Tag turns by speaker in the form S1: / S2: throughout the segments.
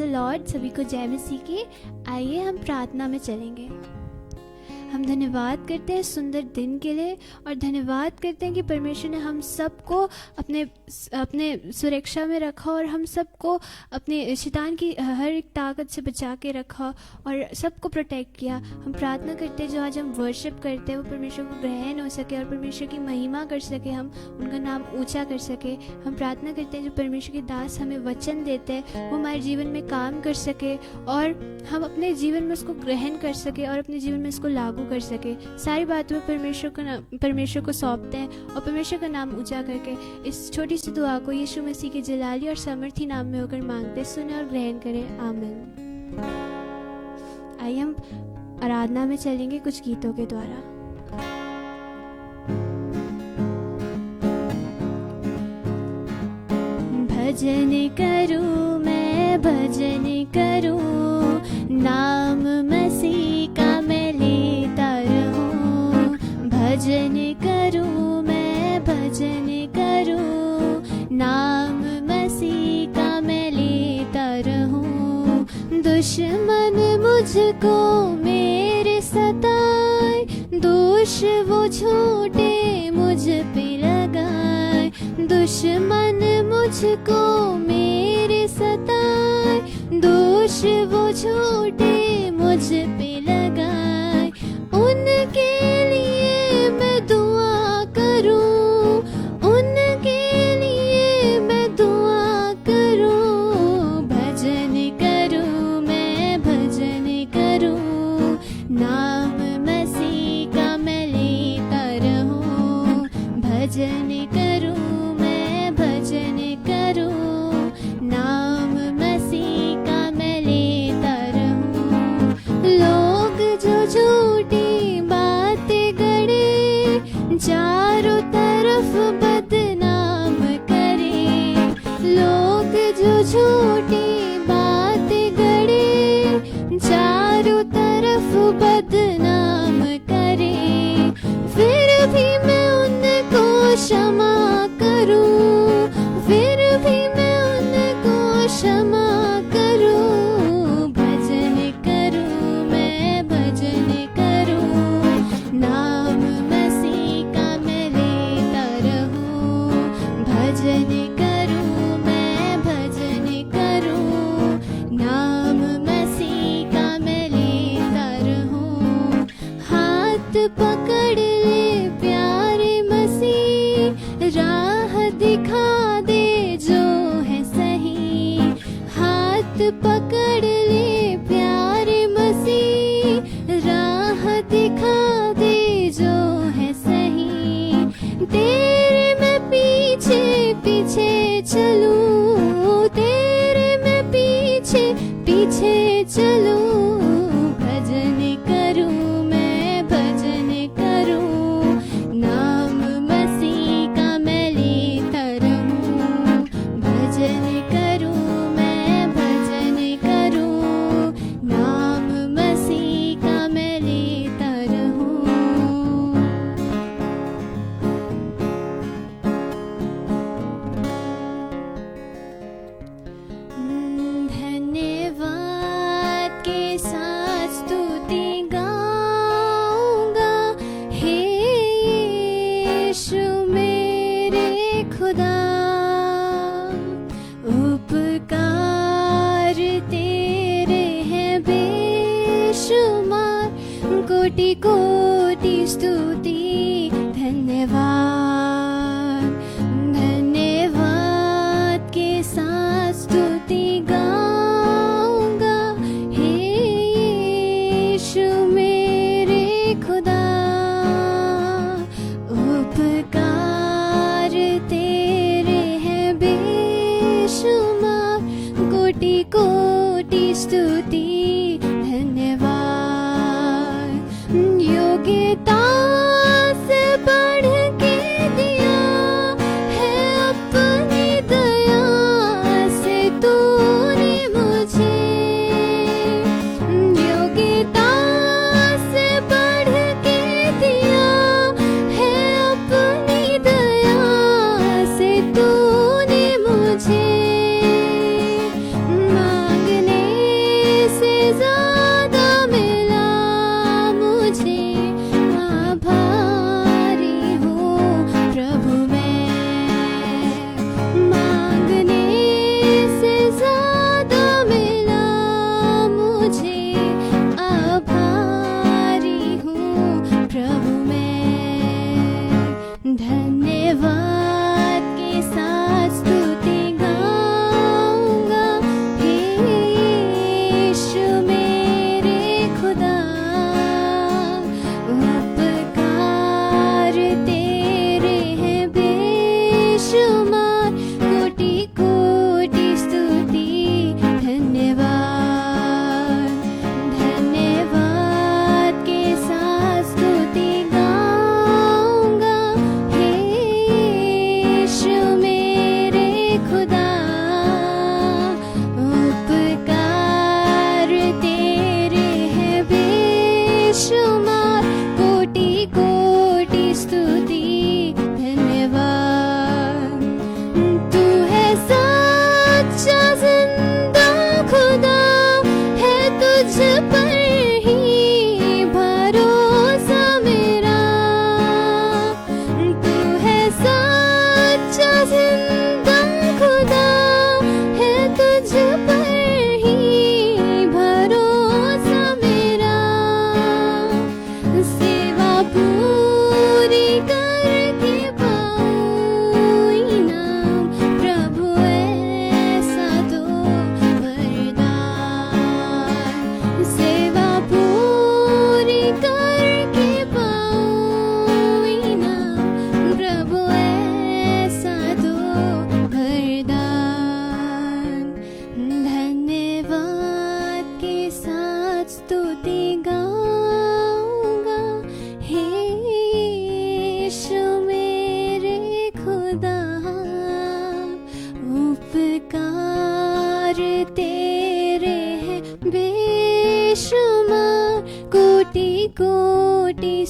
S1: Praise the Lord. सभी को जय मसीह की। आइए हम प्रार्थना में चलेंगे। हम धन्यवाद करते हैं सुंदर दिन के लिए और धन्यवाद करते हैं कि परमेश्वर ने हम सबको अपने सुरक्षा में रखा और हम सबको अपने शैतान की हर एक ताकत से बचा के रखा और सबको प्रोटेक्ट किया। हम प्रार्थना करते हैं जो आज हम वर्शिप करते हैं वो परमेश्वर को ग्रहण हो सके और परमेश्वर की महिमा कर सके, हम उनका नाम ऊंचा कर सके। हम प्रार्थना करते हैं जो परमेश्वर के दास हमें वचन देते हैं वो हमारे जीवन में काम कर सके और हम अपने जीवन में उसको ग्रहण कर सके और अपने जीवन में इसको लागू कर सके। सारी बातों में परमेश्वर को सौंपते हैं और परमेश्वर का नाम ऊंचा करके इस छोटी सी दुआ को यीशु मसीह के जलाली और सामर्थी नाम में होकर मांगते, सुने और ग्रहण करें। आमीन। आइए हम आराधना में चलेंगे कुछ गीतों के द्वारा। भजन करूं मैं, भजन करूं, नाम मसीह का मैं लेता रहूं। भजन करूं मैं, भजन करूं, नाम मसीह का मैं लेता रहूं। दुश्मन मुझको मेरे सताए, दोष वो झूठे मुझ पे लगाए। दुश्मन मुझको मेरे सताए, दोष वो झूठे मुझ पे लगाए। उनके लिए मैं दुआ करूं, उनके लिए मैं दुआ करूं। भजन करूं मैं, भजन करूं, नाम मसीह का मैं लेता रहूं। भजन करूं मैं, भजन करूं, नाम मसीह का मैं लेता रहूं। लोग जो झूठी बातें गढ़े, चारों तरफ बदनाम करे। लोग जो झूठी बातें गढ़े, चारों तरफ बदनाम करे। फिर भी मैं उनको क्षमा करूं, फिर भी मैं उनको क्षमा करूं। भजन करूं मैं, भजन करूं, नाम मसीह का मैं लेता रहूं। भजन करूं मैं, भजन करूं, नाम मसीह का मैं लेता रहूं। हाथ पकड़ ले प्यारे मसीह, राह दिखा दे जो है सही। हाथ पकड़ ले प्यारे मसीह, राह दिखा दे जो है सही। तेरे मैं पीछे पीछे चलूं, तेरे मैं पीछे पीछे चलूं। भजन करूं मैं, भजन करूं, नाम मसीह का मैं लेता रहूं। भजन करूं मैं, भजन करूं, नाम मसीह का मैं लेता रहूं। धन्यवाद के साथ स्तुति गाऊंगा, हे यीशु मेरे खुदा। उपकार तेरे हैं बेशुमार, कोटि कोटि स्तुति धन्यवाद। धन्यवाद के साथ स्तुति गाऊंगा, हे यीशु मेरे खुदा। उपकार तेरे हैं बेशुमार, कोटि कोटि स्तुति धन्यवाद। योग्यता से बढ़ के दिया है अपनी दया से तूने मुझे। योग्यता से बढ़ के दिया है अपनी दया से तूने मुझे। मांगने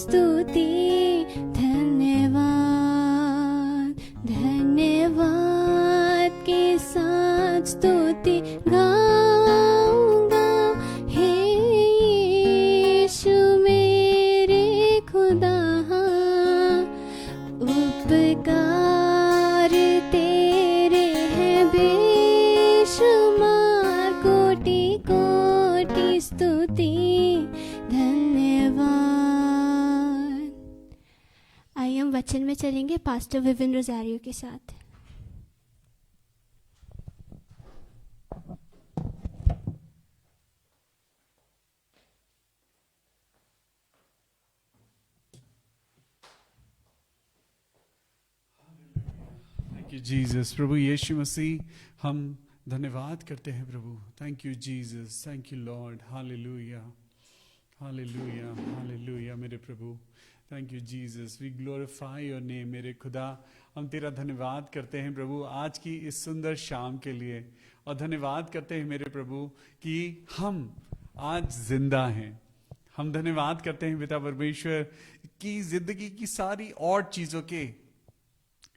S1: स्तुति, धन्यवाद, धन्यवाद के साथ स्तुति गाऊंगा। हे यीशु मेरे खुदा, उपकार तेरे हैं बेशुमार, कोटि कोटि स्तुति, धन्यवाद। आइए हम वचन में चलेंगे पास्टर विविन रोजारियो के साथ।
S2: Thank you Jesus. प्रभु यीशु मसीह, हम धन्यवाद करते हैं प्रभु। Thank you Jesus, thank you Lord. Hallelujah, hallelujah, hallelujah मेरे प्रभु। Thank you Jesus, we glorify your name. मेरे खुदा, हम तेरा धन्यवाद करते हैं प्रभु आज की इस सुंदर शाम के लिए, और धन्यवाद करते हैं मेरे प्रभु कि हम आज जिंदा हैं। हम धन्यवाद करते हैं पिता परमेश्वर की जिंदगी की सारी और चीजों के,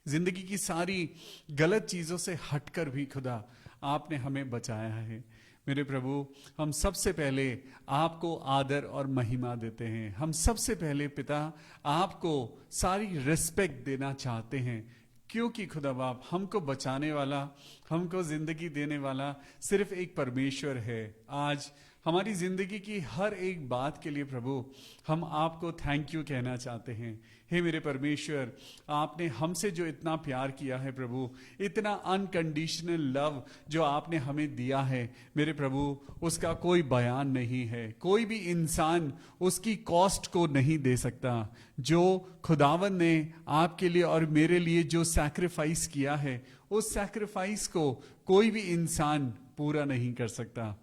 S2: जिंदगी की सारी गलत चीजों से हटकर भी खुदा आपने हमें बचाया है। मेरे प्रभु, हम सबसे पहले आपको आदर और महिमा देते हैं। हम सबसे पहले पिता आपको सारी रिस्पेक्ट देना चाहते हैं, क्योंकि खुदा बाप हमको बचाने वाला, हमको जिंदगी देने वाला सिर्फ एक परमेश्वर है। आज हमारी जिंदगी की हर एक बात के लिए प्रभु हम आपको थैंक यू कहना चाहते हैं। हे मेरे परमेश्वर, आपने हमसे जो इतना प्यार किया है प्रभु, इतना अनकंडीशनल लव जो आपने हमें दिया है मेरे प्रभु, उसका कोई बयान नहीं है। कोई भी इंसान उसकी कॉस्ट को नहीं दे सकता। जो खुदावन ने आपके लिए और मेरे लिए जो सैक्रिफाइस किया है, उस सैक्रिफाइस को कोई भी इंसान पूरा नहीं कर सकता।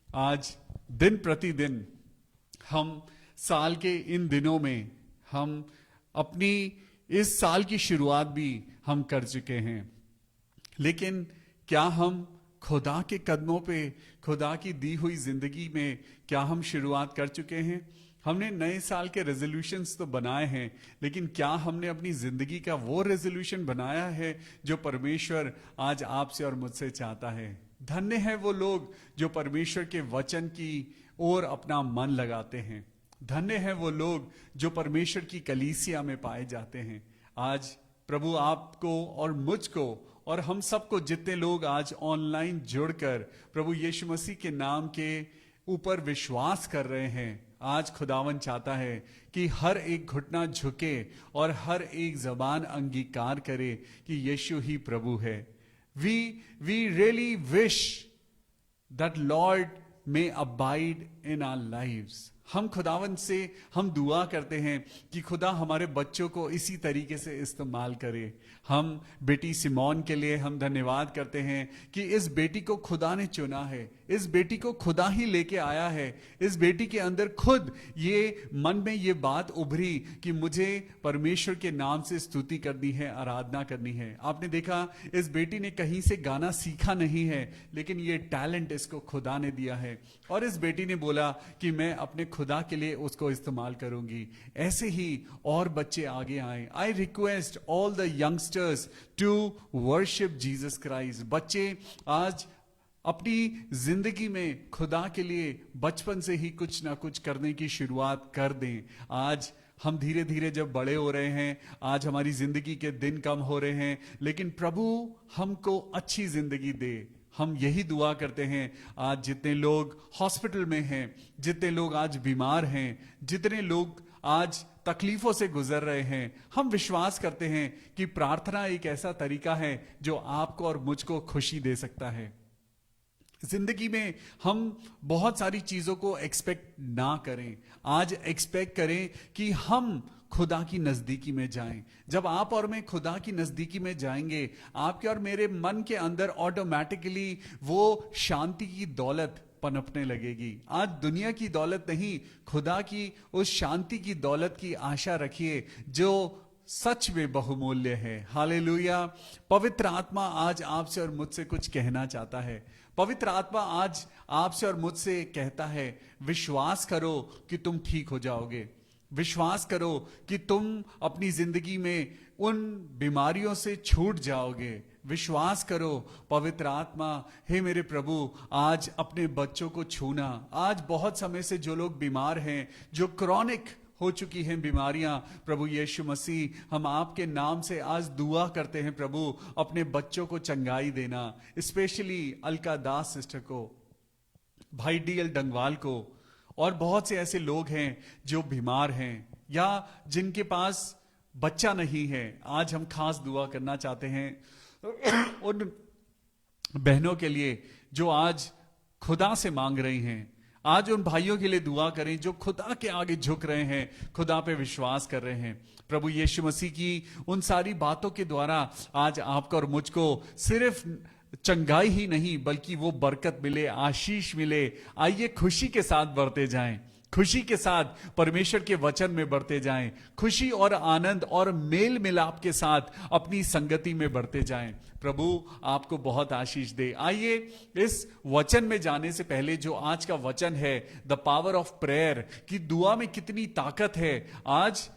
S2: आज दिन प्रतिदिन हम साल के इन दिनों में हम अपनी इस साल की शुरुआत भी हम कर चुके हैं, लेकिन क्या हम खुदा के कदमों पे, खुदा की दी हुई जिंदगी में क्या हम शुरुआत कर चुके हैं? हमने नए साल के रेजोल्यूशंस तो बनाए हैं, लेकिन क्या हमने अपनी जिंदगी का वो रेजोल्यूशन बनाया है जो परमेश्वर आज आपसे और मुझसे चाहता है? धन्य है वो लोग जो परमेश्वर के वचन की ओर अपना मन लगाते हैं। धन्य है वो लोग जो परमेश्वर की कलीसिया में पाए जाते हैं। आज प्रभु आपको और मुझको और हम सबको, जितने लोग आज ऑनलाइन जुड़कर प्रभु यीशु मसीह के नाम के ऊपर विश्वास कर रहे हैं, आज खुदावन चाहता है कि हर एक घुटना झुके और हर एक जबान अंगीकार करे कि यीशु ही प्रभु है। We really wish that Lord may abide in our lives. हम खुदावन से हम दुआ करते हैं कि खुदा हमारे बच्चों को इसी तरीके से इस्तेमाल करे। हम बेटी सिमोन के लिए हम धन्यवाद करते हैं कि इस बेटी को खुदा ने चुना है, इस बेटी को खुदा ही लेके आया है। इस बेटी के अंदर खुद ये मन में ये बात उभरी कि मुझे परमेश्वर के नाम से स्तुति करनी है, आराधना करनी है। आपने देखा इस बेटी ने कहीं से गाना सीखा नहीं है, लेकिन ये टैलेंट इसको खुदा ने दिया है, और इस बेटी ने बोला कि मैं अपने खुदा के लिए उसको इस्तेमाल करूंगी। ऐसे ही और बच्चे आगे आए। I request all the youngsters to worship Jesus Christ. बच्चे आज अपनी जिंदगी में खुदा के लिए बचपन से ही कुछ ना कुछ करने की शुरुआत कर दें। आज हम धीरे धीरे जब बड़े हो रहे हैं, आज हमारी जिंदगी के दिन कम हो रहे हैं, लेकिन प्रभु हमको अच्छी जिंदगी दे। हम यही दुआ करते हैं। आज जितने लोग हॉस्पिटल में हैं, जितने लोग आज बीमार हैं, जितने लोग आज तकलीफों से गुजर रहे हैं, हम विश्वास करते हैं कि प्रार्थना एक ऐसा तरीका है जो आपको और मुझको खुशी दे सकता है। जिंदगी में हम बहुत सारी चीजों को एक्सपेक्ट ना करें। आज एक्सपेक्ट करें कि हम खुदा की नजदीकी में जाएं। जब आप और मैं खुदा की नजदीकी में जाएंगे, आपके और मेरे मन के अंदर ऑटोमेटिकली वो शांति की दौलत पनपने लगेगी। आज दुनिया की दौलत नहीं, खुदा की उस शांति की दौलत की आशा रखिए जो सच में बहुमूल्य है। हालेलुया। पवित्र आत्मा आज आपसे और मुझसे कुछ कहना चाहता है। पवित्र आत्मा आज आपसे और मुझसे कहता है, विश्वास करो कि तुम ठीक हो जाओगे। विश्वास करो कि तुम अपनी जिंदगी में उन बीमारियों से छूट जाओगे। विश्वास करो पवित्र आत्मा, हे मेरे प्रभु, आज अपने बच्चों को छूना। आज बहुत समय से जो लोग बीमार हैं, जो क्रॉनिक हो चुकी हैं बीमारियां, प्रभु यीशु मसीह, हम आपके नाम से आज दुआ करते हैं प्रभु, अपने बच्चों को चंगाई देना। स्पेशली अलका दास सिस्टर को, भाई डीएल डंगवाल को, और बहुत से ऐसे लोग हैं जो बीमार हैं या जिनके पास बच्चा नहीं है। आज हम खास दुआ करना चाहते हैं उन बहनों के लिए जो आज खुदा से मांग रही हैं। आज उन भाइयों के लिए दुआ करें जो खुदा के आगे झुक रहे हैं, खुदा पे विश्वास कर रहे हैं। प्रभु यीशु मसीह की उन सारी बातों के द्वारा आज आपको और मुझको सिर्फ चंगाई ही नहीं बल्कि वो बरकत मिले, आशीष मिले। आइए खुशी के साथ बढ़ते जाएं, खुशी के साथ परमेश्वर के वचन में बढ़ते जाएं, खुशी और आनंद और मेल मिलाप के साथ अपनी संगति में बढ़ते जाएं। प्रभु आपको बहुत आशीष दे। आइए इस वचन में जाने से पहले, जो आज का वचन है, द पावर ऑफ प्रेयर, कि दुआ में कितनी ताकत है, आज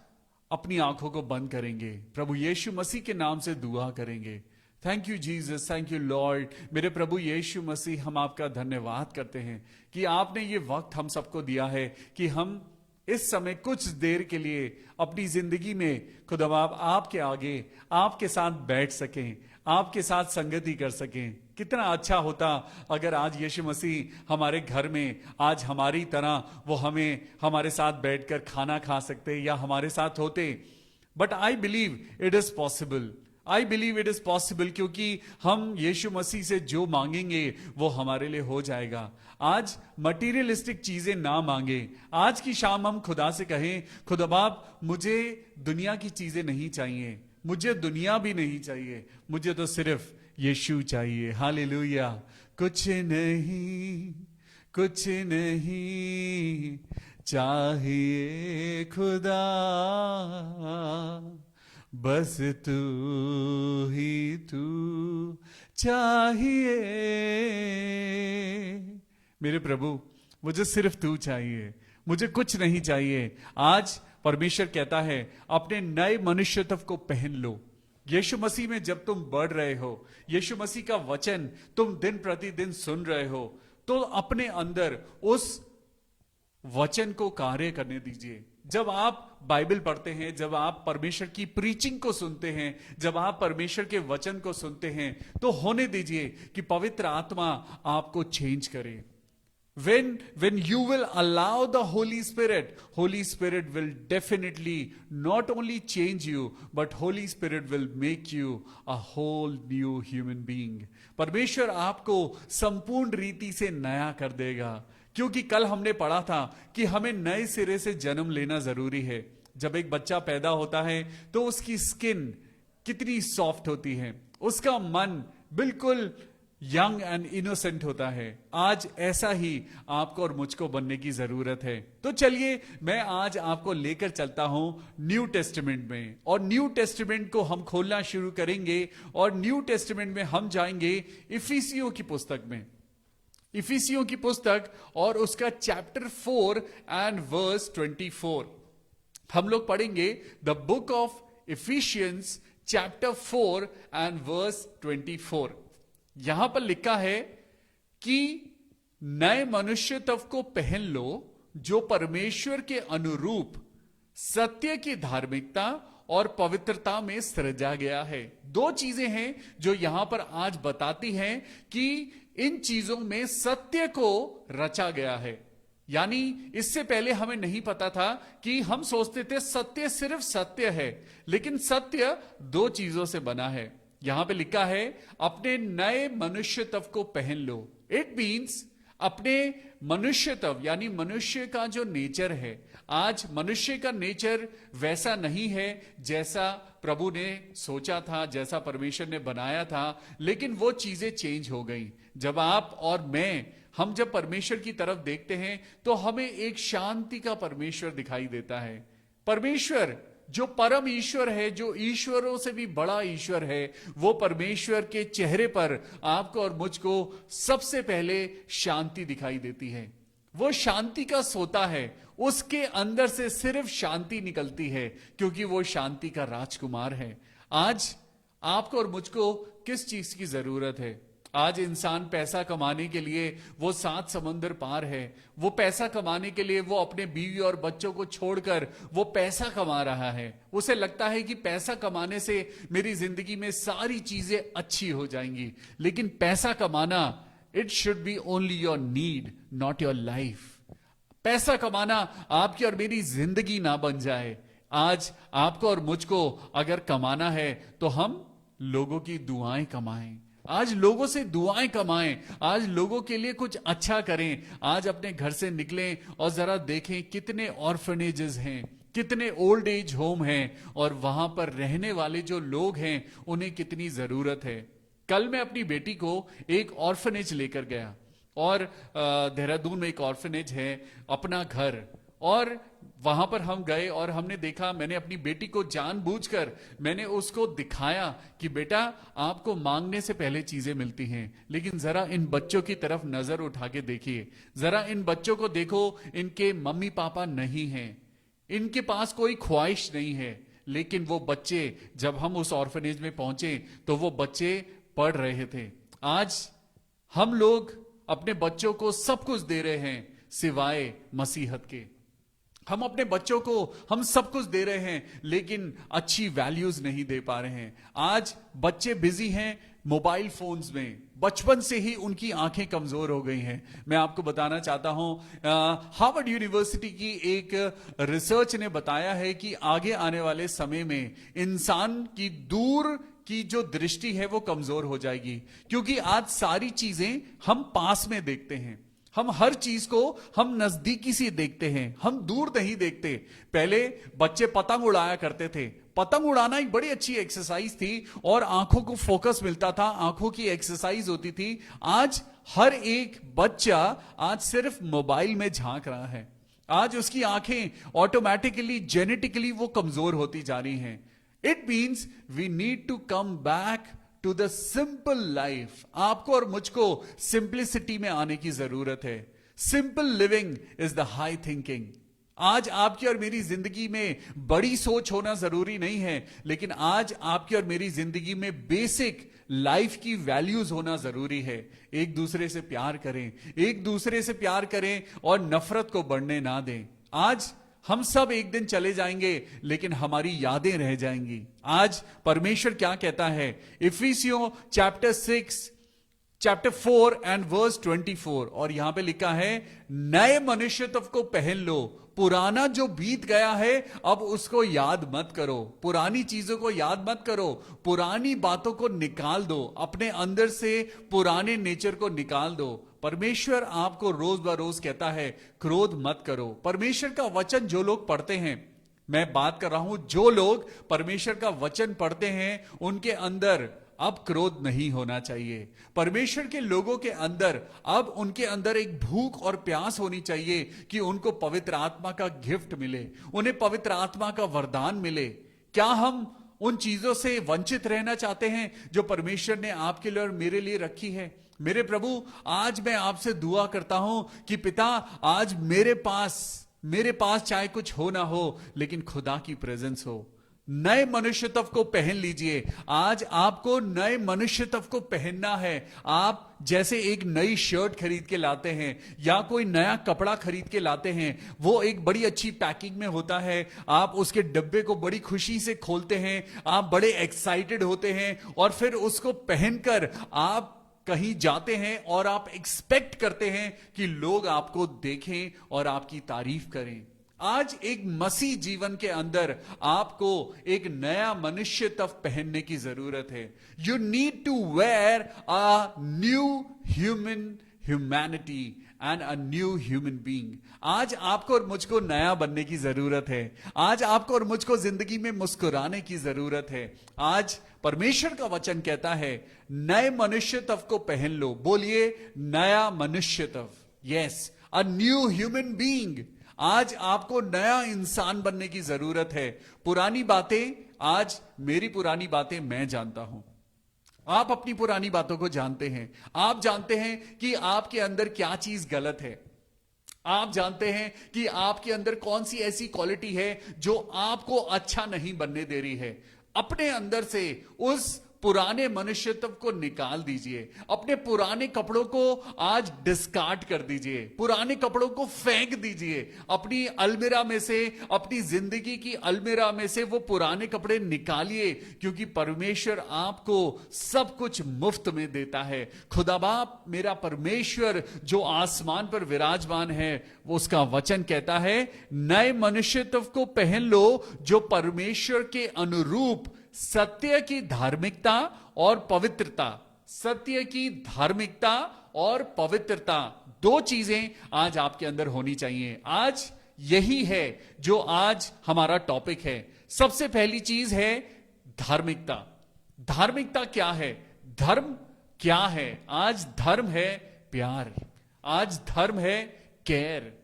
S2: अपनी आंखों को बंद करेंगे, प्रभु यीशु मसीह के नाम से दुआ करेंगे। Thank you Jesus, thank you Lord. मेरे प्रभु यीशु मसीह, हम आपका धन्यवाद करते हैं कि आपने ये वक्त हम सबको दिया है कि हम इस समय कुछ देर के लिए अपनी जिंदगी में खुदा बाप आपके आगे आपके साथ बैठ सकें, आपके साथ संगति कर सकें। कितना अच्छा होता अगर आज यीशु मसीह हमारे घर में आज हमारी तरह वो हमें हमारे साथ बैठकर खाना खा सकते या हमारे साथ होते। But I believe it is possible, I believe it is possible, क्योंकि हम यीशु मसीह से जो मांगेंगे वो हमारे लिए हो जाएगा। आज मटीरियलिस्टिक चीजें ना मांगे। आज की शाम हम खुदा से कहें, खुदा बाप मुझे दुनिया की चीजें नहीं चाहिए, मुझे दुनिया भी नहीं चाहिए, मुझे तो सिर्फ यीशु चाहिए। हालेलुया। कुछ नहीं, कुछ नहीं चाहिए खुदा, बस तू ही तू चाहिए। मेरे प्रभु, मुझे सिर्फ तू चाहिए, मुझे कुछ नहीं चाहिए। आज परमेश्वर कहता है अपने नए मनुष्यत्व को पहन लो। यीशु मसीह में जब तुम बढ़ रहे हो, यीशु मसीह का वचन तुम दिन प्रतिदिन सुन रहे हो, तो अपने अंदर उस वचन को कार्य करने दीजिए। जब आप बाइबल पढ़ते हैं, जब आप परमेश्वर की प्रीचिंग को सुनते हैं, जब आप परमेश्वर के वचन को सुनते हैं, तो होने दीजिए कि पवित्र आत्मा आपको चेंज करे। When you will allow the Holy Spirit will definitely not only change you, but Holy Spirit will make you a whole new human being. परमेश्वर आपको संपूर्ण रीति से नया कर देगा, क्योंकि कल हमने पढ़ा था कि हमें नए सिरे से जन्म लेना जरूरी है। जब एक बच्चा पैदा होता है तो उसकी स्किन कितनी सॉफ्ट होती है, उसका मन बिल्कुल यंग एंड इनोसेंट होता है। आज ऐसा ही आपको और मुझको बनने की जरूरत है। तो चलिए मैं आज आपको लेकर चलता हूं न्यू टेस्टामेंट में, और न्यू टेस्टामेंट को हम खोलना शुरू करेंगे, और न्यू टेस्टामेंट में हम जाएंगे इफिसियों की पुस्तक में, इफिसियों की पुस्तक और उसका चैप्टर 4 एंड वर्स 24। हम लोग पढ़ेंगे the book of Ephesians chapter 4 and verse 24। यहां पर लिखा है कि नए मनुष्यत्व को पहन लो जो परमेश्वर के अनुरूप सत्य की धार्मिकता और पवित्रता में सृजा गया है। दो चीजें हैं जो यहां पर आज बताती हैं कि इन चीजों में सत्य को रचा गया है। यानी इससे पहले हमें नहीं पता था कि हम सोचते थे सत्य सिर्फ सत्य है, लेकिन सत्य दो चीजों से बना है। यहां पे लिखा है अपने नए मनुष्यत्व को पहन लो। इट मीन्स अपने मनुष्यत्व, यानी मनुष्य का जो नेचर है, आज मनुष्य का नेचर वैसा नहीं है जैसा प्रभु ने सोचा था, जैसा परमेश्वर ने बनाया था, लेकिन वो चीजें चेंज हो गई। जब आप और मैं, हम जब परमेश्वर की तरफ देखते हैं तो हमें एक शांति का परमेश्वर दिखाई देता है। परमेश्वर जो परम ईश्वर है, जो ईश्वरों से भी बड़ा ईश्वर है, वो परमेश्वर के चेहरे पर आपको और मुझको सबसे पहले शांति दिखाई देती है। वो शांति का सोता है, उसके अंदर से सिर्फ शांति निकलती है, क्योंकि वो शांति का राजकुमार है। आज आपको और मुझको किस चीज की जरूरत है? आज इंसान पैसा कमाने के लिए वो 7 समुंदर पार है, वो पैसा कमाने के लिए वो अपने बीवी और बच्चों को छोड़कर वो पैसा कमा रहा है। उसे लगता है कि पैसा कमाने से मेरी जिंदगी में सारी चीजें अच्छी हो जाएंगी। लेकिन पैसा कमाना, it should be only your need, not your life. पैसा कमाना आपकी और मेरी जिंदगी ना बन जाए। आज आपको और मुझको अगर कमाना है तो हम लोगों की दुआएं कमाएं, आज लोगों से दुआएं कमाएं, आज लोगों के लिए कुछ अच्छा करें। आज अपने घर से निकलें और जरा देखें कितने ऑर्फनेजेस हैं, कितने ओल्ड एज होम हैं, और वहां पर रहने वाले जो लोग हैं उन्हें कितनी जरूरत है। कल मैं अपनी बेटी को एक ऑर्फनेज लेकर गया, और देहरादून में एक ऑर्फनेज है, अपना घर, और वहां पर हम गए और हमने देखा, मैंने अपनी बेटी को जानबूझकर मैंने उसको दिखाया कि बेटा आपको मांगने से पहले चीजें मिलती हैं, लेकिन जरा इन बच्चों की तरफ नजर उठा के देखिए, जरा इन बच्चों को देखो, इनके मम्मी पापा नहीं हैं, इनके पास कोई ख्वाहिश नहीं है। लेकिन वो बच्चे, जब हम उस ऑर्फनेज में पहुंचे तो वो बच्चे पढ़ रहे थे। आज हम लोग अपने बच्चों को सब कुछ दे रहे हैं सिवाय मसीहत के। हम अपने बच्चों को हम सब कुछ दे रहे हैं, लेकिन अच्छी वैल्यूज नहीं दे पा रहे हैं। आज बच्चे बिजी हैं मोबाइल फोन्स में, बचपन से ही उनकी आंखें कमजोर हो गई हैं। मैं आपको बताना चाहता हूं, हार्वर्ड यूनिवर्सिटी की एक रिसर्च ने बताया है कि आगे आने वाले समय में इंसान की दूर की जो दृष्टि है वो कमजोर हो जाएगी, क्योंकि आज सारी चीजें हम पास में देखते हैं, हम हर चीज को हम नजदीकी से देखते हैं, हम दूर नहीं देखते। पहले बच्चे पतंग उड़ाया करते थे, पतंग उड़ाना एक बड़ी अच्छी एक्सरसाइज थी और आंखों को फोकस मिलता था, आंखों की एक्सरसाइज होती थी। आज हर एक बच्चा आज सिर्फ मोबाइल में झांक रहा है। आज उसकी आंखें ऑटोमेटिकली जेनेटिकली वो कमजोर होती जा रही हैं। It means we need to come back to the simple life. आपको और मुझको सिंप्लिसिटी में आने की जरूरत है। Simple living is the high thinking. आज आपकी और मेरी जिंदगी में बड़ी सोच होना जरूरी नहीं है, लेकिन आज आपकी और मेरी जिंदगी में बेसिक लाइफ की वैल्यूज होना जरूरी है। एक दूसरे से प्यार करें, एक दूसरे से प्यार करें और नफरत को बढ़ने ना दें। आज हम सब एक दिन चले जाएंगे, लेकिन हमारी यादें रह जाएंगी। आज परमेश्वर क्या कहता है? इफिसियों चैप्टर 6 चैप्टर 4 एंड वर्स 24, और यहां पे लिखा है, नए मनुष्यत्व को पहन लो, पुराना जो बीत गया है अब उसको याद मत करो, पुरानी चीजों को याद मत करो, पुरानी बातों को निकाल दो, अपने अंदर से पुराने नेचर को निकाल दो। परमेश्वर आपको रोज ब रोज कहता है, क्रोध मत करो। परमेश्वर का वचन जो लोग पढ़ते हैं, मैं बात कर रहा हूं जो लोग परमेश्वर का वचन पढ़ते हैं, उनके अंदर अब क्रोध नहीं होना चाहिए। परमेश्वर के लोगों के अंदर अब उनके अंदर एक भूख और प्यास होनी चाहिए कि उनको पवित्र आत्मा का गिफ्ट मिले, उन्हें पवित्र आत्मा का वरदान मिले। क्या हम उन चीजों से वंचित रहना चाहते हैं जो परमेश्वर ने आपके लिए और मेरे लिए रखी है? मेरे प्रभु, आज मैं आपसे दुआ करता हूं कि पिता, आज मेरे पास चाहे कुछ हो ना हो, लेकिन खुदा की प्रेजेंस हो। नए मनुष्यत्व को पहन लीजिए। आज आपको नए मनुष्यत्व को पहनना है। आप जैसे एक नई शर्ट खरीद के लाते हैं या कोई नया कपड़ा खरीद के लाते हैं, वो एक बड़ी अच्छी पैकिंग में होता है, आप उसके डब्बे को बड़ी खुशी से खोलते हैं, आप बड़े एक्साइटेड होते हैं, और फिर उसको पहनकर आप कहीं जाते हैं और आप एक्सपेक्ट करते हैं कि लोग आपको देखें और आपकी तारीफ करें। आज एक मसीह जीवन के अंदर आपको एक नया मनुष्यत्व पहनने की जरूरत है। You need to wear a new humanity and a new human being. आज आपको और मुझको नया बनने की जरूरत है। आज आपको और मुझको जिंदगी में मुस्कुराने की जरूरत है। आज परमेश्वर का वचन कहता है, नए मनुष्यत्व को पहन लो। बोलिए, नया मनुष्यत्व। Yes, a new human being. आज आपको नया इंसान बनने की जरूरत है। पुरानी बातें, आज मेरी पुरानी बातें मैं जानता हूं, आप अपनी पुरानी बातों को जानते हैं। आप जानते हैं कि आपके अंदर क्या चीज गलत है।
S3: आप जानते हैं कि आपके अंदर कौन सी ऐसी क्वालिटी है जो आपको अच्छा नहीं बनने दे रही है। अपने अंदर से उस पुराने मनुष्यत्व को निकाल दीजिए। अपने पुराने कपड़ों को आज डिस्कार्ड कर दीजिए, पुराने कपड़ों को फेंक दीजिए। अपनी अलमीरा में से, अपनी जिंदगी की अलमीरा में से वो पुराने कपड़े निकालिए, क्योंकि परमेश्वर आपको सब कुछ मुफ्त में देता है। खुदा बाप मेरा परमेश्वर जो आसमान पर विराजमान है, वो उसका वचन कहता है नए मनुष्यत्व को पहन लो जो परमेश्वर के अनुरूप सत्य की धार्मिकता और पवित्रता, सत्य की धार्मिकता और पवित्रता, दो चीजें आज आपके अंदर होनी चाहिए। आज यही है जो आज हमारा टॉपिक है। सबसे पहली चीज है धार्मिकता। धार्मिकता क्या है? धर्म क्या है? आज धर्म है प्यार, आज धर्म है केयर,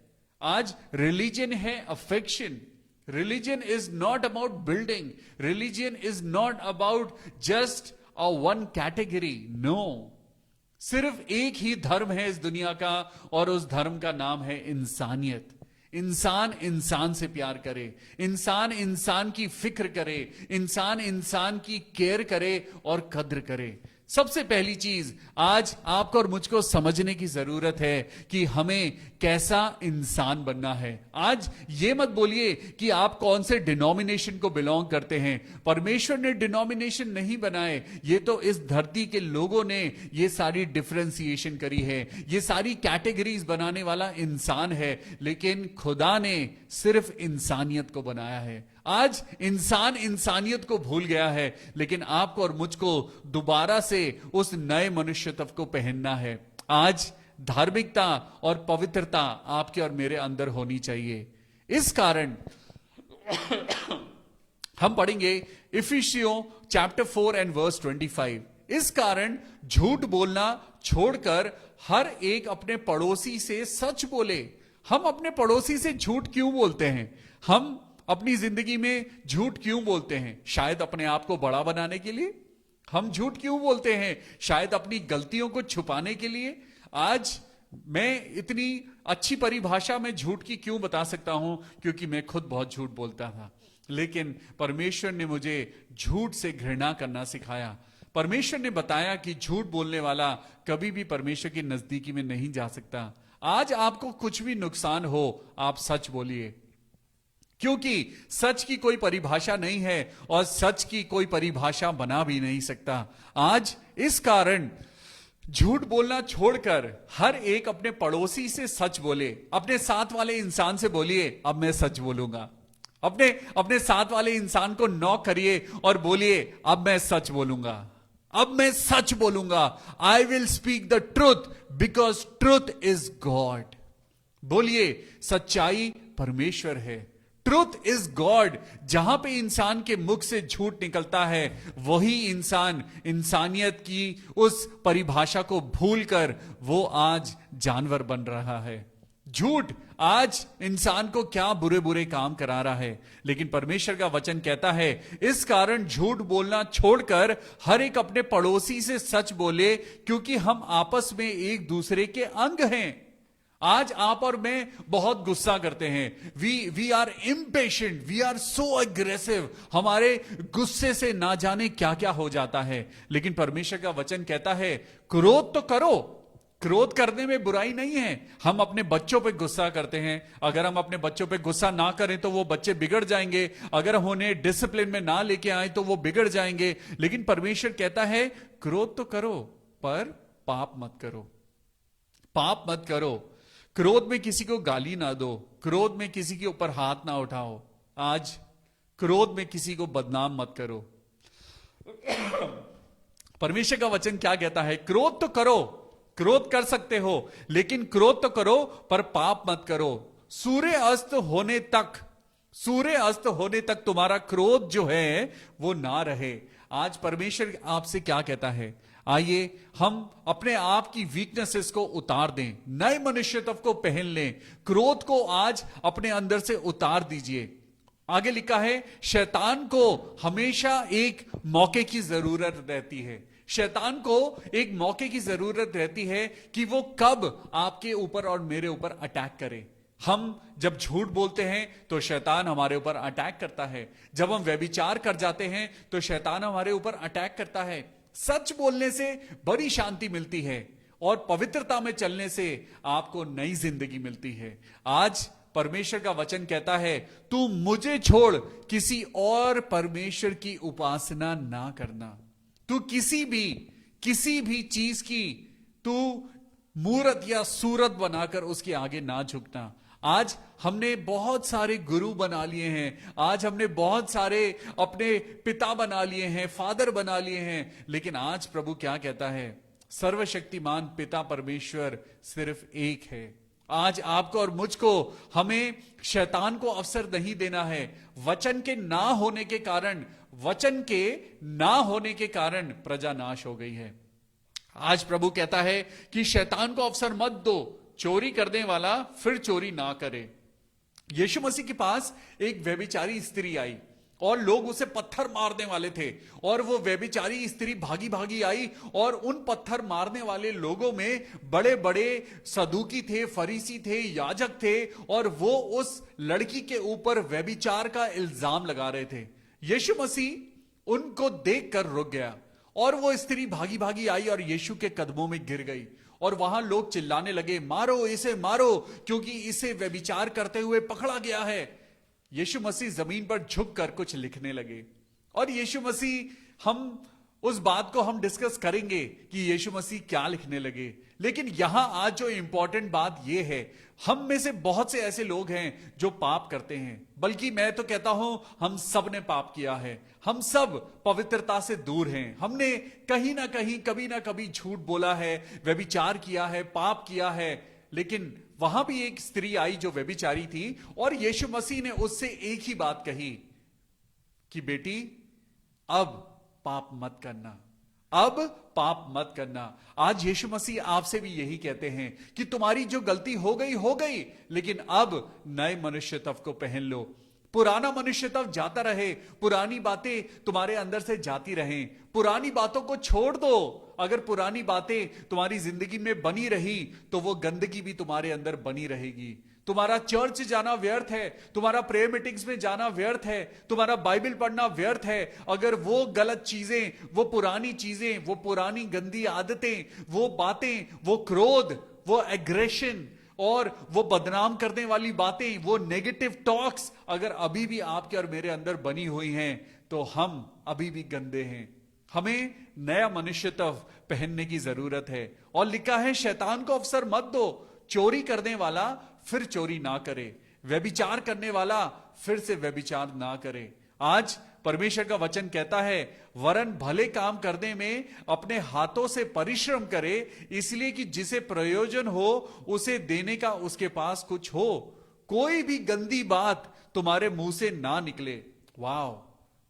S3: आज रिलीजन है affection. Religion is not about building. Religion is not about just a one category. No. सिर्फ एक ही धर्म है इस दुनिया का, और उस धर्म का नाम है इंसानियत। इंसान इंसान से प्यार करे, इंसान इंसान की फिक्र करे, इंसान इंसान की केयर करे और कद्र करे। सबसे पहली चीज आज आपको और मुझको समझने की जरूरत है कि हमें कैसा इंसान बनना है। आज ये मत बोलिए कि आप कौन से डिनोमिनेशन को बिलोंग करते हैं। परमेश्वर ने डिनोमिनेशन नहीं बनाए, ये तो इस धरती के लोगों ने ये सारी डिफरेंशिएशन करी है, ये सारी कैटेगरीज बनाने वाला इंसान है। लेकिन खुदा ने सिर्फ इंसानियत को बनाया है। आज इंसान इंसानियत को भूल गया है, लेकिन आपको और मुझको दोबारा से उस नए मनुष्यत्व को पहनना है। आज धार्मिकता और पवित्रता आपके और मेरे अंदर होनी चाहिए। इस कारण हम पढ़ेंगे इफिसियों चैप्टर 4 एंड वर्स 25। इस कारण झूठ बोलना छोड़कर हर एक अपने पड़ोसी से सच बोले। हम अपने पड़ोसी से झूठ क्यों बोलते हैं? हम अपनी जिंदगी में झूठ क्यों बोलते हैं? शायद अपने आप को बड़ा बनाने के लिए। हम झूठ क्यों बोलते हैं? शायद अपनी गलतियों को छुपाने के लिए। आज मैं इतनी अच्छी परिभाषा में झूठ की क्यों बता सकता हूं? क्योंकि मैं खुद बहुत झूठ बोलता था, लेकिन परमेश्वर ने मुझे झूठ से घृणा करना सिखाया। परमेश्वर ने बताया कि झूठ बोलने वाला कभी भी परमेश्वर की नजदीकी में नहीं जा सकता। आज आपको कुछ भी नुकसान हो, आप सच बोलिए, क्योंकि सच की कोई परिभाषा नहीं है और सच की कोई परिभाषा बना भी नहीं सकता। आज इस कारण झूठ बोलना छोड़कर हर एक अपने पड़ोसी से सच बोले। अपने साथ वाले इंसान से बोलिए, अब मैं सच बोलूंगा। अपने साथ वाले इंसान को नॉक करिए और बोलिए, अब मैं सच बोलूंगा, अब मैं सच बोलूंगा। I will speak the truth because truth is God. बोलिए, सच्चाई परमेश्वर है। Truth is God. जहां पे इंसान के मुख से झूठ निकलता है, वही इंसान इंसानियत की उस परिभाषा को भूलकर वो आज जानवर बन रहा है। झूठ आज इंसान को क्या बुरे बुरे काम करा रहा है, लेकिन परमेश्वर का वचन कहता है इस कारण झूठ बोलना छोड़कर हर एक अपने पड़ोसी से सच बोले, क्योंकि हम आपस में एक दूसरे के अंग हैं। आज आप और मैं बहुत गुस्सा करते हैं। We are impatient, we are so aggressive. हमारे गुस्से से ना जाने क्या क्या हो जाता है। लेकिन परमेश्वर का वचन कहता है क्रोध तो करो, क्रोध करने में बुराई नहीं है। हम अपने बच्चों पे गुस्सा करते हैं। अगर हम अपने बच्चों पे गुस्सा ना करें तो वो बच्चे बिगड़ जाएंगे। अगर हम उन्हें डिसिप्लिन में ना लेके आए तो वो बिगड़ जाएंगे। लेकिन परमेश्वर कहता है क्रोध तो करो, पर पाप मत करो, पाप मत करो। क्रोध में किसी को गाली ना दो, क्रोध में किसी के ऊपर हाथ ना उठाओ। आज क्रोध में किसी को बदनाम मत करो। परमेश्वर का वचन क्या कहता है? क्रोध तो करो, क्रोध कर सकते हो, लेकिन क्रोध तो करो पर पाप मत करो। सूर्य अस्त होने तक तुम्हारा क्रोध जो है वो ना रहे। आज परमेश्वर आपसे क्या कहता है? आइए हम अपने आप की वीकनेसेस को उतार दें, नए मनुष्यत्व को पहन लें। क्रोध को आज अपने अंदर से उतार दीजिए। आगे लिखा है शैतान को हमेशा एक मौके की जरूरत रहती है। शैतान को एक मौके की जरूरत रहती है कि वो कब आपके ऊपर और मेरे ऊपर अटैक करे। हम जब झूठ बोलते हैं तो शैतान हमारे ऊपर अटैक करता है, जब हम व्यभिचार कर जाते हैं तो शैतान हमारे ऊपर अटैक करता है। सच बोलने से बड़ी शांति मिलती है और पवित्रता में चलने से आपको नई जिंदगी मिलती है। आज परमेश्वर का वचन कहता है, तू मुझे छोड़ किसी और परमेश्वर की उपासना ना करना। तू किसी भी चीज की तू मूरत या सूरत बनाकर उसके आगे ना झुकना। आज हमने बहुत सारे गुरु बना लिए हैं, आज हमने बहुत सारे अपने पिता बना लिए हैं, फादर बना लिए हैं, लेकिन आज प्रभु क्या कहता है? सर्वशक्तिमान पिता परमेश्वर सिर्फ एक है। आज आपको और मुझको हमें शैतान को अवसर नहीं देना है। वचन के ना होने के कारण प्रजा नाश हो गई है। आज प्रभु कहता है कि शैतान को अवसर मत दो, चोरी करने वाला फिर चोरी ना करे। यीशु मसीह के पास एक व्यभिचारी स्त्री आई और लोग उसे पत्थर मारने वाले थे, और वो व्यभिचारी स्त्री भागी भागी आई, और उन पत्थर मारने वाले लोगों में बड़े बड़े सदूकी थे, फरीसी थे, याजक थे, और वो उस लड़की के ऊपर व्यभिचार का इल्जाम लगा रहे थे। यीशु मसीह उनको देखकर रुक गया और वो स्त्री भागी भागी आई और यीशु के कदमों में गिर गई, और वहां लोग चिल्लाने लगे, मारो इसे मारो, क्योंकि इसे व्यभिचार करते हुए पकड़ा गया है। यीशु मसीह जमीन पर झुककर कुछ लिखने लगे, और यीशु मसीह उस बात को हम डिस्कस करेंगे कि यीशु मसीह क्या लिखने लगे। लेकिन यहां आज जो इंपॉर्टेंट बात यह है, हम में से बहुत से ऐसे लोग हैं जो पाप करते हैं, बल्कि मैं तो कहता हूं हम सब ने पाप किया है। हम सब पवित्रता से दूर हैं। हमने कहीं ना कहीं कभी ना कभी झूठ बोला है, व्यभिचार किया है, पाप किया है। लेकिन वहां भी एक स्त्री आई जो व्यभिचारी थी, और यीशु मसीह ने उससे एक ही बात कही कि बेटी, अब पाप मत करना, अब पाप मत करना। आज यीशु मसीह आपसे भी यही कहते हैं कि तुम्हारी जो गलती हो गई, लेकिन अब नए मनुष्य तत्व को पहन लो। पुराना मनुष्य तत्व जाता रहे, पुरानी बातें तुम्हारे अंदर से जाती रहें, पुरानी बातों को छोड़ दो। अगर पुरानी बातें तुम्हारी जिंदगी में बनी रही तो वो गंदगी भी तुम्हारे अंदर बनी रहेगी। तुम्हारा चर्च जाना व्यर्थ है, तुम्हारा प्रेयर मीटिंग्स में जाना व्यर्थ है, तुम्हारा बाइबल पढ़ना व्यर्थ है, अगर वो गलत चीजें, वो पुरानी चीजें, वो पुरानी गंदी आदतें, वो बातें, वो क्रोध, वो एग्रेशन और वो बदनाम करने वाली बातें, वो नेगेटिव टॉक्स अगर अभी भी आपके और मेरे अंदर बनी हुई हैं, तो हम अभी भी गंदे हैं। हमें नया मनुष्यत्व पहनने की जरूरत है। और लिखा है, शैतान को अवसर मत दो। चोरी करने वाला फिर चोरी ना करे, व्यभिचार करने वाला फिर से व्यभिचार ना करे। आज परमेश्वर का वचन कहता है, वरन भले काम करने में अपने हाथों से परिश्रम करे, इसलिए कि जिसे प्रयोजन हो उसे देने का उसके पास कुछ हो। कोई भी गंदी बात तुम्हारे मुंह से ना निकले। वाह,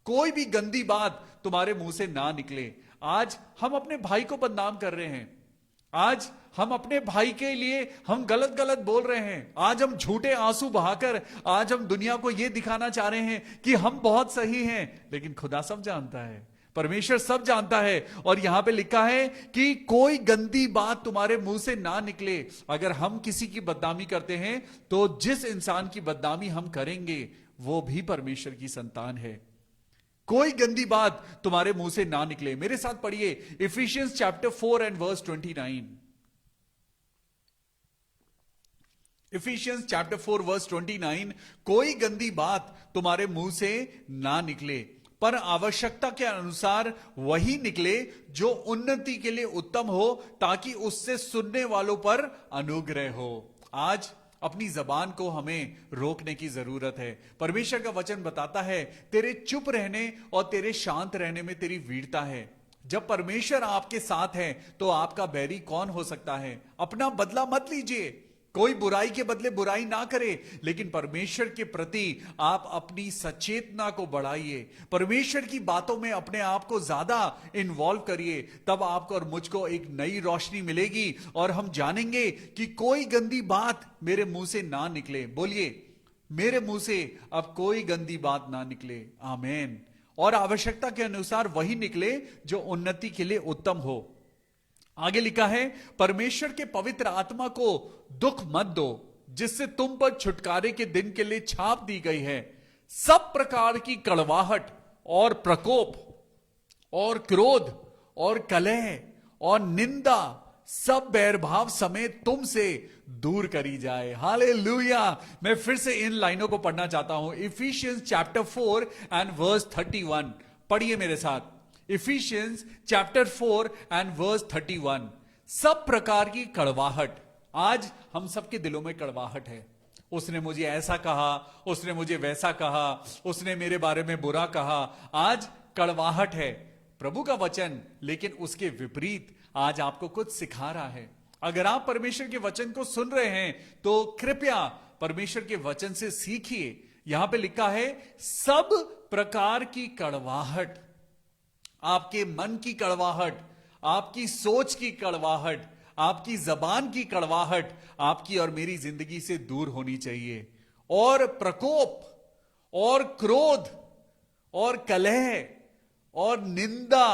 S3: कोई भी गंदी बात तुम्हारे मुंह से ना निकले। आज हम अपने भाई को बदनाम कर रहे हैं, आज हम अपने भाई के लिए हम गलत बोल रहे हैं, आज हम झूठे आंसू बहाकर आज हम दुनिया को यह दिखाना चाह रहे हैं कि हम बहुत सही हैं। लेकिन खुदा सब जानता है, परमेश्वर सब जानता है। और यहां पे लिखा है कि कोई गंदी बात तुम्हारे मुंह से ना निकले। अगर हम किसी की बदनामी करते हैं तो जिस इंसान की बदनामी हम करेंगे वो भी परमेश्वर की संतान है। कोई गंदी बात तुम्हारे मुंह से ना निकले। मेरे साथ पढ़िए Ephesians chapter 4 and verse 29। Ephesians chapter 4 verse 29, कोई गंदी बात तुम्हारे मुंह से ना निकले, पर आवश्यकता के अनुसार वही निकले जो उन्नति के लिए उत्तम हो, ताकि उससे सुनने वालों पर अनुग्रह हो। आज अपनी जबान को हमें रोकने की जरूरत है। परमेश्वर का वचन बताता है, तेरे चुप रहने और तेरे शांत रहने में तेरी वीरता है। जब परमेश्वर आपके साथ है तो आपका बैरी कौन हो सकता है। अपना बदला मत लीजिए, कोई बुराई के बदले बुराई ना करे, लेकिन परमेश्वर के प्रति आप अपनी सचेतना को बढ़ाइए, परमेश्वर की बातों में अपने आप को ज्यादा इन्वॉल्व करिए। तब आपको और मुझको एक नई रोशनी मिलेगी और हम जानेंगे कि कोई गंदी बात मेरे मुंह से ना निकले। बोलिए, मेरे मुंह से अब कोई गंदी बात ना निकले। आमीन। और आवश्यकता के अनुसार वही निकले जो उन्नति के लिए उत्तम हो। आगे लिखा है, परमेश्वर के पवित्र आत्मा को दुख मत दो जिससे तुम पर छुटकारे के दिन के लिए छाप दी गई है। सब प्रकार की कड़वाहट और प्रकोप और क्रोध और कलह और निंदा सब बैरभाव समेत तुमसे दूर करी जाए। हालेलुया। मैं फिर से इन लाइनों को पढ़ना चाहता हूं। इफिशियंस चैप्टर 4 एंड वर्स 31 पढ़िए मेरे साथ। Ephesians chapter 4 and verse 31। सब प्रकार की कड़वाहट। आज हम सबके दिलों में कड़वाहट है। उसने मुझे ऐसा कहा, उसने मुझे वैसा कहा, उसने मेरे बारे में बुरा कहा। आज कड़वाहट है। प्रभु का वचन लेकिन उसके विपरीत आज आपको कुछ सिखा रहा है। अगर आप परमेश्वर के वचन को सुन रहे हैं तो कृपया परमेश्वर के वचन से सीखिए। यहां पे लिखा है, सब प्रकार की कड़वाहट, आपके मन की कड़वाहट, आपकी सोच की कड़वाहट, आपकी जबान की कड़वाहट आपकी और मेरी जिंदगी से दूर होनी चाहिए। और प्रकोप और क्रोध और कलह और निंदा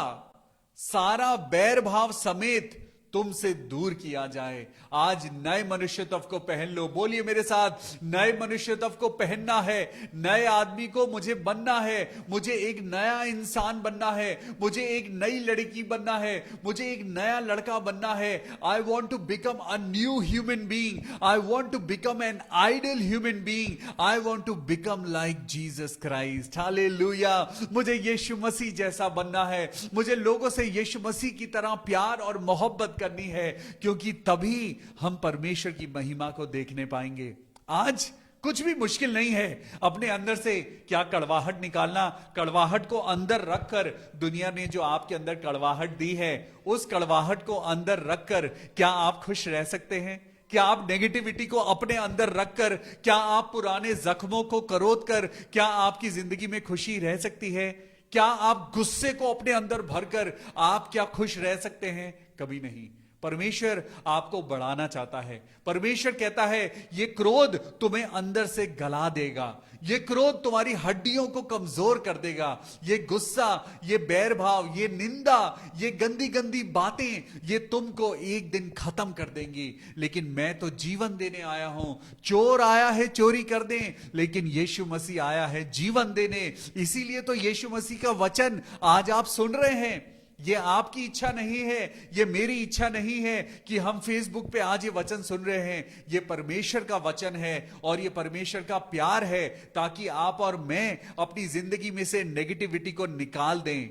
S3: सारा बैर भाव समेत तुमसे दूर किया जाए। आज नए मनुष्यत्व को पहन लो। बोलिए मेरे साथ, नए मनुष्यत्व को पहनना है। नए आदमी को मुझे बनना है। मुझे एक नया इंसान बनना है। मुझे एक नई लड़की बनना है। मुझे एक नया लड़का बनना है। I want to become a new human being. I want to become an ideal human being. I want to become like Jesus Christ. Hallelujah. मुझे यीशु मसीह जैसा बनना है। मुझे लोगों से यीशु मसीह की तरह प्यार और मोहब्बत करनी है, क्योंकि तभी हम परमेश्वर की महिमा को देखने पाएंगे। आज कुछ भी मुश्किल नहीं है अपने अंदर से क्या कड़वाहट निकालना। कड़वाहट को अंदर रखकर, दुनिया ने जो आपके अंदर कड़वाहट दी है, उस कड़वाहट को अंदर रखकर क्या आप खुश रह सकते हैं? क्या आप नेगेटिविटी को अपने अंदर रखकर, क्या आप पुराने जख्मों को करोद कर, क्या आपकी जिंदगी में खुशी रह सकती है? क्या आप गुस्से को अपने अंदर भरकर आप क्या खुश रह सकते हैं? कभी नहीं। परमेश्वर आपको बढ़ाना चाहता है। परमेश्वर कहता है, ये क्रोध तुम्हें अंदर से गला देगा। ये क्रोध तुम्हारी हड्डियों को कमजोर कर देगा। ये गुस्सा, ये बैर भाव, ये निंदा, ये गंदी गंदी बातें, ये तुमको एक दिन खत्म कर देंगी। लेकिन मैं तो जीवन देने आया हूं। चोर आया है चोरी कर दे, लेकिन यीशु मसीह आया है जीवन देने। इसीलिए तो यीशु मसीह का वचन आज आप सुन रहे हैं। ये आपकी इच्छा नहीं है, ये मेरी इच्छा नहीं है कि हम फेसबुक पे आज ये वचन सुन रहे हैं। ये परमेश्वर का वचन है और ये परमेश्वर का प्यार है, ताकि आप और मैं अपनी जिंदगी में से नेगेटिविटी को निकाल दें।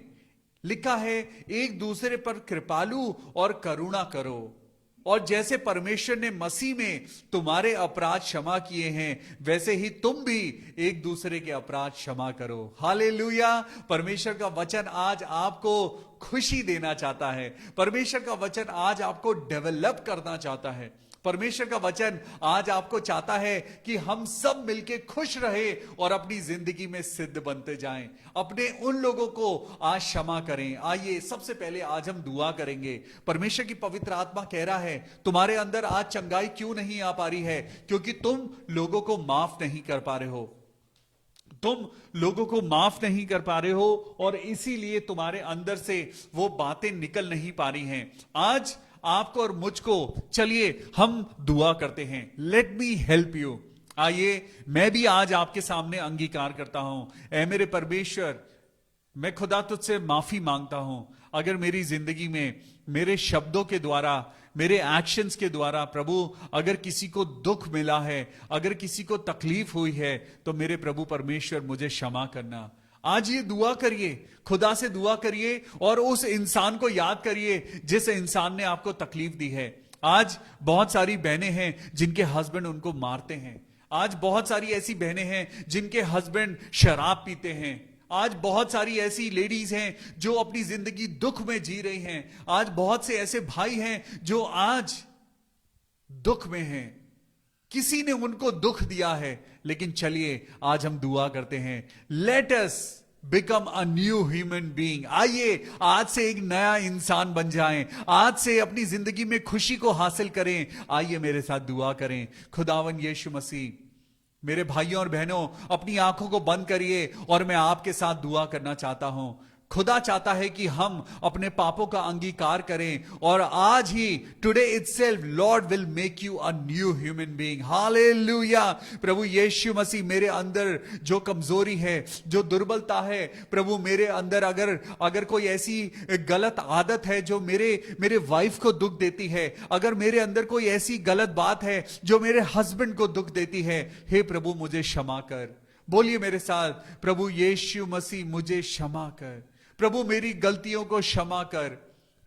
S3: लिखा है, एक दूसरे पर कृपालु और करुणा करो, और जैसे परमेश्वर ने मसीह में तुम्हारे अपराध क्षमा किए हैं, वैसे ही तुम भी एक दूसरे के अपराध क्षमा करो। हालेलुया। परमेश्वर का वचन आज आपको खुशी देना चाहता है। परमेश्वर का वचन आज आपको डेवलप करना चाहता है। परमेश्वर का वचन आज आपको चाहता है कि हम सब मिलके खुश रहे और अपनी जिंदगी में सिद्ध बनते जाएं। अपने उन लोगों को आज क्षमा करें। आइए सबसे पहले आज हम दुआ करेंगे। परमेश्वर की पवित्र आत्मा कह रहा है, तुम्हारे अंदर आज चंगाई क्यों नहीं आ पा रही है? क्योंकि तुम लोगों को माफ नहीं कर पा रहे हो। तुम लोगों को माफ नहीं कर पा रहे हो और इसीलिए तुम्हारे अंदर से वो बातें निकल नहीं पा रही हैं। आज आपको और मुझको, चलिए हम दुआ करते हैं। Let me help you. आइए मैं भी आज आपके सामने अंगीकार करता हूं। ऐ मेरे परमेश्वर, मैं खुदा तुझसे माफी मांगता हूं अगर मेरी जिंदगी में मेरे शब्दों के द्वारा, मेरे एक्शंस के द्वारा प्रभु अगर किसी को दुख मिला है, अगर किसी को तकलीफ हुई है, तो मेरे प्रभु परमेश्वर मुझे क्षमा करना। आज ये दुआ करिए, खुदा से दुआ करिए और उस इंसान को याद करिए जिस इंसान ने आपको तकलीफ दी है। आज बहुत सारी बहनें हैं जिनके हस्बैंड उनको मारते हैं। आज बहुत सारी ऐसी बहनें हैं जिनके हस्बैंड शराब पीते हैं। आज बहुत सारी ऐसी लेडीज हैं जो अपनी जिंदगी दुख में जी रही हैं। आज बहुत से ऐसे भाई हैं जो आज दुख में हैं। किसी ने उनको दुख दिया है, लेकिन चलिए आज हम दुआ करते हैं। Let us become a new human being. आइए आज से एक नया इंसान बन जाएं। आज से अपनी जिंदगी में खुशी को हासिल करें। आइए मेरे साथ दुआ करें। खुदावन यीशु मसीह, मेरे भाइयों और बहनों, अपनी आंखों को बंद करिए और मैं आपके साथ दुआ करना चाहता हूं। खुदा चाहता है कि हम अपने पापों का अंगीकार करें और आज ही today itself Lord will make you a new human being. Hallelujah. प्रभु यीशु मसीह, मेरे अंदर जो कमजोरी है, जो दुर्बलता है, प्रभु मेरे अंदर अगर कोई ऐसी गलत आदत है जो मेरे वाइफ को दुख देती है, अगर मेरे अंदर कोई ऐसी गलत बात है जो मेरे हस्बैंड को दुख देती है, हे प्रभु मुझे क्षमा कर। बोलिए मेरे साथ, प्रभु यीशु मसीह मुझे क्षमा कर। प्रभु मेरी गलतियों को क्षमा कर।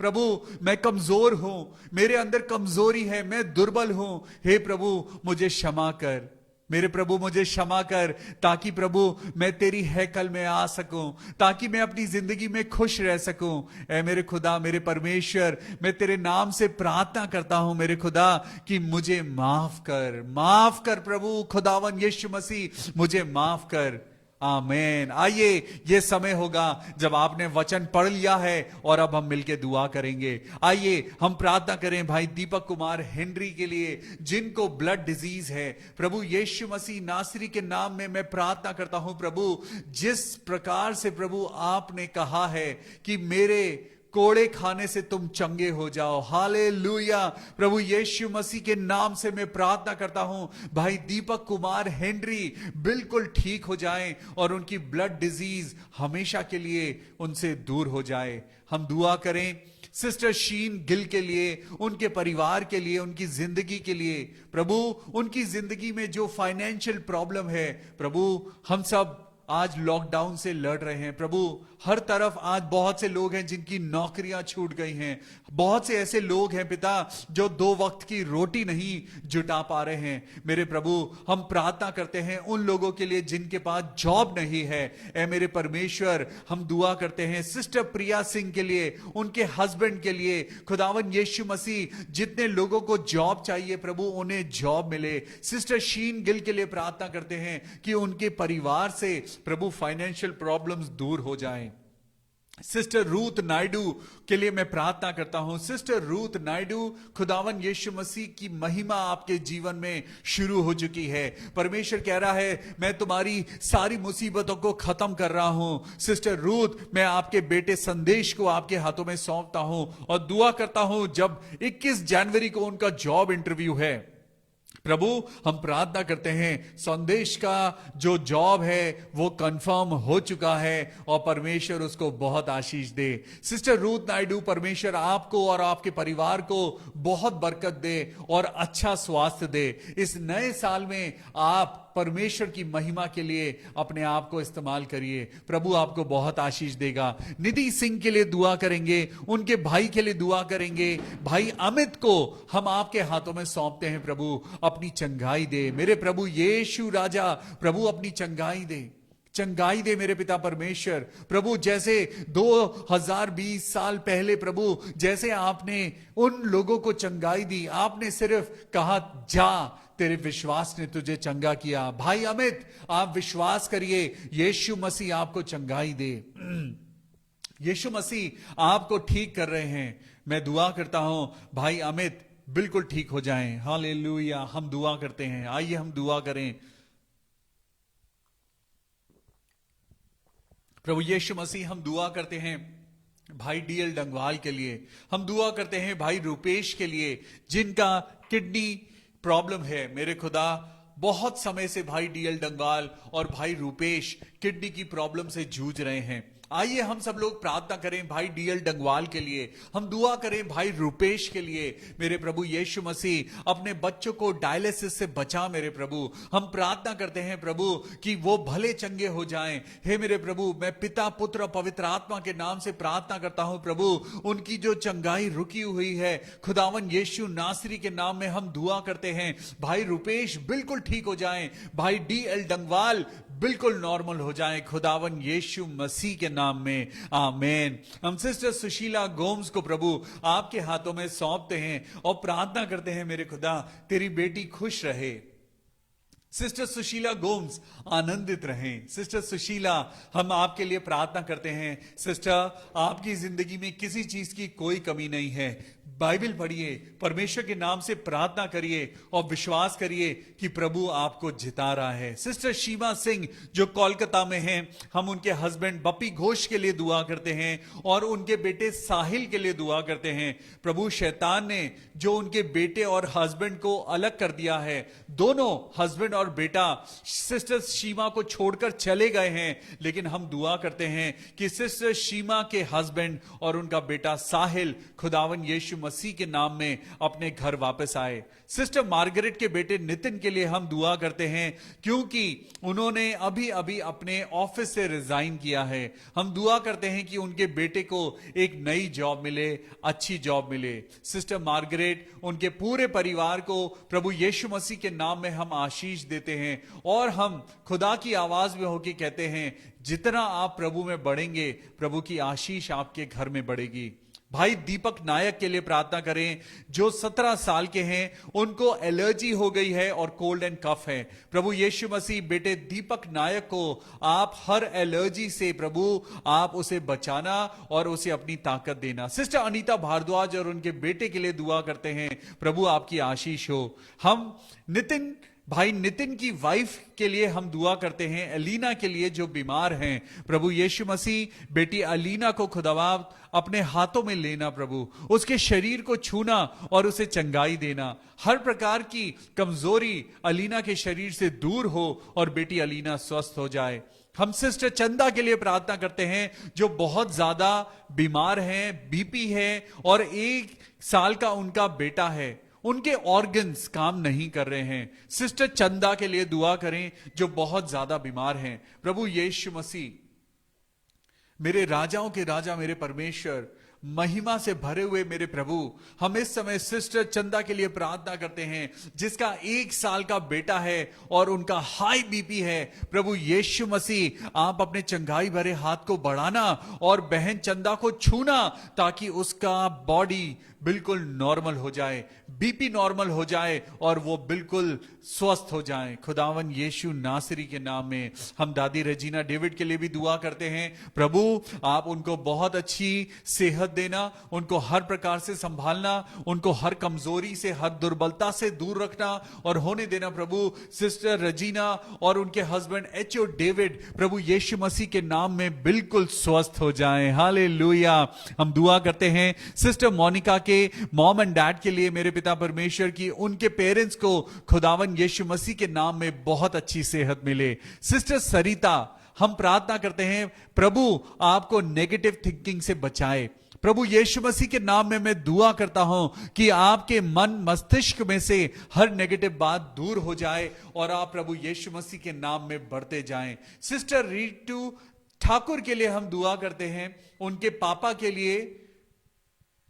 S3: प्रभु मैं कमजोर हूं, मेरे अंदर कमजोरी है, मैं दुर्बल हूं। हे प्रभु मुझे क्षमा कर। मेरे प्रभु मुझे क्षमा कर, ताकि प्रभु मैं तेरी हैकल में आ सकूं, ताकि मैं अपनी जिंदगी में खुश रह सकूं। ऐ मेरे खुदा, मेरे परमेश्वर, मैं तेरे नाम से प्रार्थना करता हूं मेरे खुदा कि मुझे माफ कर प्रभु। खुदावन यीशु मसीह मुझे माफ कर। आमेन। आइए, ये समय होगा जब आपने वचन पढ़ लिया है और अब हम मिलके दुआ करेंगे। आइए हम प्रार्थना करें भाई दीपक कुमार हेनरी के लिए, जिनको ब्लड डिजीज है। प्रभु यीशु मसीह नासरी के नाम में मैं प्रार्थना करता हूं प्रभु, जिस प्रकार से प्रभु आपने कहा है कि मेरे कोड़े खाने से तुम चंगे हो जाओ। हालेलुया। प्रभु यीशु मसीह के नाम से मैं प्रार्थना करता हूं भाई दीपक कुमार हेनरी बिल्कुल ठीक हो जाएं और उनकी ब्लड डिजीज हमेशा के लिए उनसे दूर हो जाए। हम दुआ करें सिस्टर शीन गिल के लिए, उनके परिवार के लिए, उनकी जिंदगी के लिए। प्रभु उनकी जिंदगी में जो फाइनेंशियल प्रॉब्लम है, प्रभु हम सब आज लॉकडाउन से लड़ रहे हैं। प्रभु हर तरफ आज बहुत से लोग हैं जिनकी नौकरियां छूट गई हैं। बहुत से ऐसे लोग हैं पिता जो 2 वक्त की रोटी नहीं जुटा पा रहे हैं। मेरे प्रभु हम प्रार्थना करते हैं उन लोगों के लिए जिनके पास जॉब नहीं है। ऐ मेरे परमेश्वर, हम दुआ करते हैं सिस्टर प्रिया सिंह के लिए, उनके हस्बैंड के लिए। खुदावन यीशु मसीह, जितने लोगों को जॉब चाहिए प्रभु उन्हें जॉब मिले। सिस्टर शीन गिल के लिए प्रार्थना करते हैं कि उनके परिवार से प्रभु फाइनेंशियल प्रॉब्लम्स दूर हो जाएं। सिस्टर रूथ नायडू के लिए मैं प्रार्थना करता हूं। सिस्टर रूथ नायडू, खुदावन यीशु मसीह की महिमा आपके जीवन में शुरू हो चुकी है। परमेश्वर कह रहा है मैं तुम्हारी सारी मुसीबतों को खत्म कर रहा हूं। सिस्टर रूथ, मैं आपके बेटे संदेश को आपके हाथों में सौंपता हूं और दुआ करता हूं जब 21 जनवरी को उनका जॉब इंटरव्यू है प्रभु, हम प्रार्थना करते हैं संदेश का जो जॉब है वो कंफर्म हो चुका है और परमेश्वर उसको बहुत आशीष दे। सिस्टर रूथ नायडू, परमेश्वर आपको और आपके परिवार को बहुत बरकत दे और अच्छा स्वास्थ्य दे। इस नए साल में आप परमेश्वर की महिमा के लिए अपने आप को इस्तेमाल करिए। प्रभु आपको बहुत आशीष देगा। निधि सिंह के लिए दुआ करेंगे, उनके भाई के लिए दुआ करेंगे। भाई अमित को हम आपके हाथों में सौंपते हैं प्रभु, अपनी चंगाई दे। मेरे प्रभु यीशु राजा, प्रभु अपनी चंगाई दे, चंगाई दे मेरे पिता परमेश्वर। प्रभु जैसे 2020 साल पहले प्रभु जैसे आपने उन लोगों को चंगाई दी, आपने सिर्फ कहा जा, तेरे विश्वास ने तुझे चंगा किया। भाई अमित, आप विश्वास करिए, यीशु मसीह आपको चंगाई दे। यीशु मसीह आपको ठीक कर रहे हैं। मैं दुआ करता हूं भाई अमित बिल्कुल ठीक हो जाएं। हालेलुया। हम दुआ करते हैं। आइए हम दुआ करें। प्रभु यीशु मसीह, हम दुआ करते हैं भाई डीएल डंगवाल के लिए। हम दुआ करते हैं भाई रूपेश के लिए, जिनका किडनी प्रॉब्लम है। मेरे खुदा, बहुत समय से भाई डीएल डंगवाल और भाई रूपेश किडनी की प्रॉब्लम से जूझ रहे हैं। आइए हम सब लोग प्रार्थना करें भाई डीएल डंगवाल के लिए, हम दुआ करें भाई रूपेश के लिए। मेरे प्रभु यीशु मसीह, अपने बच्चों को डायलिसिस से बचा मेरे प्रभु। हम प्रार्थना करते हैं प्रभु कि वो भले चंगे हो जाएं। हे मेरे प्रभु, मैं पिता पुत्र और पवित्र आत्मा के नाम से प्रार्थना करता हूं प्रभु, उनकी जो चंगाई रुकी हुई है, खुदावन यीशु नासरी के नाम में हम दुआ करते हैं भाई रूपेश बिल्कुल ठीक हो जाएं, भाई डीएल डंगवाल बिल्कुल नॉर्मल हो जाए, खुदावन यीशु मसीह के नाम में, आमेन। हम सिस्टर सुशीला गोम्स को प्रभु आपके हाथों में सौंपते हैं और प्रार्थना करते हैं मेरे खुदा, तेरी बेटी खुश रहे। सिस्टर सुशीला गोम्स आनंदित रहें। सिस्टर सुशीला, हम आपके लिए प्रार्थना करते हैं। सिस्टर, आपकी जिंदगी में किसी चीज की कोई कमी नहीं है। बाइबल पढ़िए, परमेश्वर के नाम से प्रार्थना करिए और विश्वास करिए कि प्रभु आपको जिता रहा है। सिस्टर शीमा सिंह जो कोलकाता में हैं, हम उनके हस्बैंड बप्पी घोष के लिए दुआ करते हैं और उनके बेटे साहिल के लिए दुआ करते हैं। प्रभु शैतान ने जो उनके बेटे और हस्बैंड को अलग कर दिया है, दोनों हस्बैंड और बेटा सिस्टर शीमा को छोड़कर चले गए हैं, लेकिन हम दुआ करते हैं कि सिस्टर शीमा के हस्बैंड और उनका बेटा साहिल खुदावन यीशु मसीह के नाम में अपने घर वापस आए। सिस्टर मार्गरेट के बेटे नितिन के लिए हम दुआ करते हैं क्योंकि उन्होंने अभी अभी अपने ऑफिस से रिजाइन किया है। हम दुआ करते हैं कि उनके बेटे को एक नई जॉब मिले, अच्छी जॉब मिले। सिस्टर मार्गरेट, उनके पूरे परिवार को प्रभु यीशु मसीह के नाम में हम आशीष देते हैं और हम खुदा की आवाज में होकर कहते हैं, जितना आप प्रभु में बढ़ेंगे, प्रभु की आशीष आपके घर में बढ़ेगी। भाई दीपक नायक के लिए प्रार्थना करें जो 17 साल के हैं, उनको एलर्जी हो गई है और कोल्ड एंड कफ है। प्रभु यीशु मसीह बेटे दीपक नायक को आप हर एलर्जी से प्रभु आप उसे बचाना और उसे अपनी ताकत देना। सिस्टर अनीता भारद्वाज और उनके बेटे के लिए दुआ करते हैं, प्रभु आपकी आशीष हो। हम भाई नितिन की वाइफ के लिए हम दुआ करते हैं, अलीना के लिए जो बीमार हैं। प्रभु यीशु मसीह बेटी अलीना को खुदावा अपने हाथों में लेना, प्रभु उसके शरीर को छूना और उसे चंगाई देना। हर प्रकार की कमजोरी अलीना के शरीर से दूर हो और बेटी अलीना स्वस्थ हो जाए। हम सिस्टर चंदा के लिए प्रार्थना करते हैं जो बहुत ज्यादा बीमार हैं, बीपी है और 1 साल का उनका बेटा है, उनके ऑर्गन्स काम नहीं कर रहे हैं। सिस्टर चंदा के लिए दुआ करें जो बहुत ज्यादा बीमार हैं। प्रभु यीशु मसीह, मेरे राजाओं के राजा, मेरे परमेश्वर, महिमा से भरे हुए मेरे प्रभु, हम इस समय सिस्टर चंदा के लिए प्रार्थना करते हैं जिसका 1 साल का बेटा है और उनका हाई बीपी है। प्रभु यीशु मसीह, आप अपने चंगाई भरे हाथ को बढ़ाना और बहन चंदा को छूना ताकि उसका बॉडी बिल्कुल नॉर्मल हो जाए, बीपी नॉर्मल हो जाए और वो बिल्कुल स्वस्थ हो जाए। खुदावन यीशु नासरी के नाम में हम दादी रेजिना डेविड के लिए भी दुआ करते हैं। प्रभु आप उनको बहुत अच्छी सेहत देना, उनको हर प्रकार से संभालना, उनको हर कमजोरी से, हर दुर्बलता से दूर रखना और होने देना। प्रभु सिस्टर रेजिना और उनके हस्बैंड एच.ओ. डेविड प्रभु यीशु मसीह के नाम में बिल्कुल स्वस्थ हो जाएं। हालेलुया। हम दुआ करते हैं सिस्टर मोनिका के मॉम एंड डैड के लिए, मेरे पिता परमेश्वर की उनके पेरेंट्स को खुदावन यीशु मसीह के नाम में बहुत अच्छी सेहत मिले। सिस्टर सरिता, हम प्रार्थना करते हैं प्रभु आपको नेगेटिव थिंकिंग से बचाए। प्रभु यीशु मसीह के नाम में मैं दुआ करता हूं कि आपके मन मस्तिष्क में से हर नेगेटिव बात दूर हो जाए और आप प्रभु यीशु मसीह के नाम में बढ़ते जाएं। सिस्टर रीटू ठाकुर के लिए हम दुआ करते हैं, उनके पापा के लिए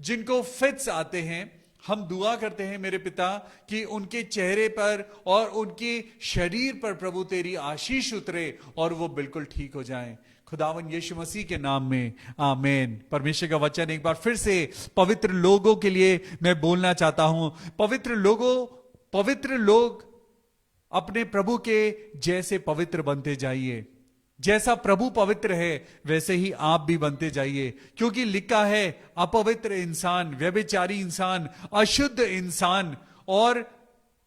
S3: जिनको फिट्स आते हैं। हम दुआ करते हैं मेरे पिता कि उनके चेहरे पर और उनके शरीर पर प्रभु तेरी आशीष उतरे और वो बिल्कुल ठीक हो जाएं। खुदावन यीशु मसीह के नाम में आमीन। परमेश्वर का वचन एक बार फिर से पवित्र लोगों के लिए मैं बोलना चाहता हूं। पवित्र लोग अपने प्रभु के जैसे पवित्र बनते जाइए। जैसा प्रभु पवित्र है वैसे ही आप भी बनते जाइए, क्योंकि लिखा है अपवित्र इंसान, व्यभिचारी इंसान, अशुद्ध इंसान और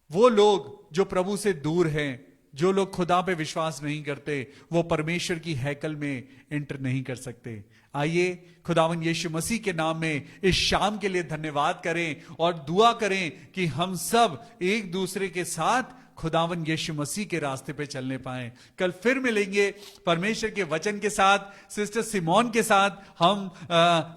S3: वो लोग जो प्रभु से दूर हैं, जो लोग खुदा पे विश्वास नहीं करते, वो परमेश्वर की हैकल में एंटर नहीं कर सकते। आइए खुदावन यीशु मसीह के नाम में इस शाम के लिए धन्यवाद करें और दुआ करें कि हम सब एक दूसरे के साथ खुदावन यीशु मसीह के रास्ते पे चलने पाएं। कल फिर मिलेंगे परमेश्वर के वचन के साथ। सिस्टर सिमोन के साथ हम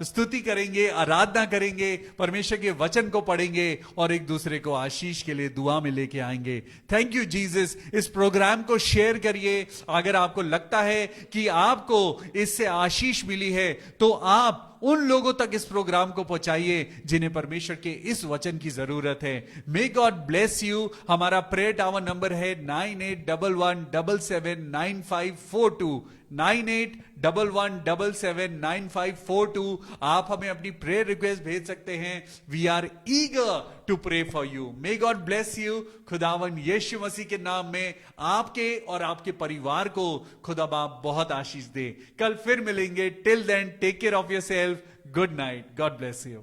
S3: स्तुति करेंगे, आराधना करेंगे, परमेश्वर के वचन को पढ़ेंगे और एक दूसरे को आशीष के लिए दुआ में लेके आएंगे। Thank you Jesus. इस प्रोग्राम को शेयर करिए। अगर आपको लगता है कि आपको इससे आशीष मिली है तो आप उन लोगों तक इस प्रोग्राम को पहुंचाइए जिन्हें परमेश्वर के इस वचन की जरूरत है। मे गॉड ब्लेस यू। हमारा प्रेयर टावर नंबर है 9811779542 9811779542। आप हमें अपनी प्रेयर रिक्वेस्ट भेज सकते हैं। We are eager to pray for you. May God bless you. खुदावन यीशु मसीह के नाम में आपके और आपके परिवार को खुदा बाप बहुत आशीष दे। कल फिर मिलेंगे। Till then take care of yourself. Good night. God bless you.